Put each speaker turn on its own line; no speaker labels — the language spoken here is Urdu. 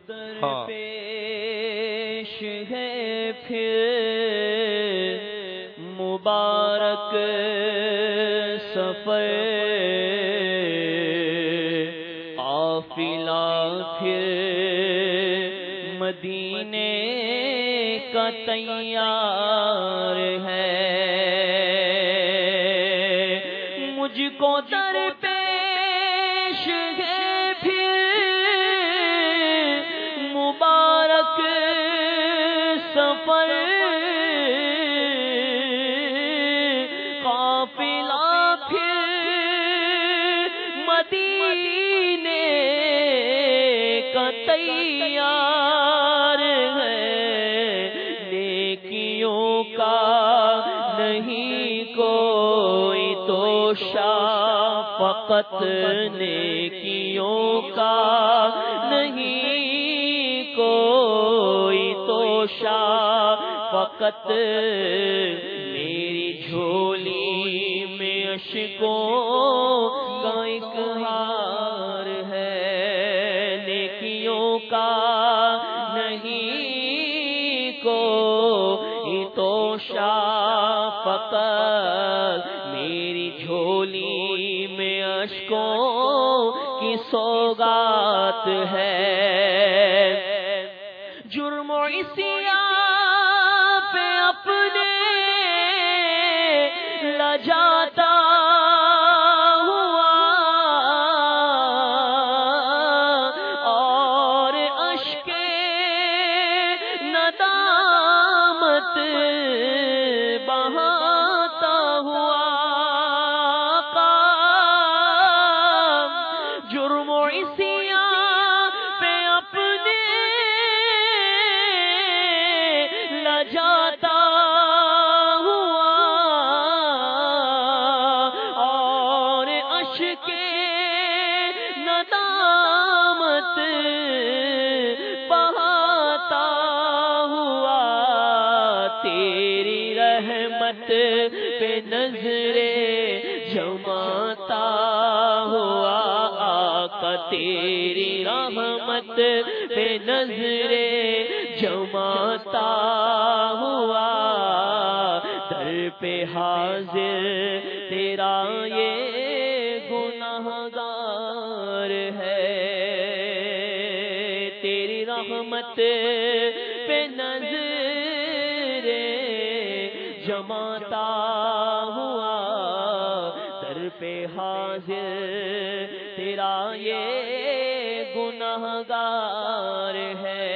ہاں
پیش ہے پھر مبارک سفر، قافلہ پھر مدینے کا تیار ہے، مجھ کو در پیش ہے پھر مبارک سفر، قافلہ پھر مدینے کا تیار ہے، نیکیوں کا نہیں کوئی توشا، فقط نیکیوں کا نہیں کوئی توشا، فقط میری جھولی میں اشکوں کا ایک ہار ہے، نیکیوں کا نہیں کوئی توشا، فقط میری جھولی میں اشکوں کی سوغات ہے، جرم و عصیان پہ اپنے لجاتا ہوا اور اشک ندامت بہاتا ہوا، جرم و عصیان پہ اپنے لجاتا ہوا اور اشک ندامت بہاتا ہوا، تیری رحمت پہ نظریں جماتا ہوا، آقا تیری رحمت پہ نظریں جماتا ہوا، در پہ حاضر تیرا یہ گناہگار ہے، تیری رحمت پہ نظریں جماتا ہوا، در پہ حاضر تیرا یہ گناہگار ہے۔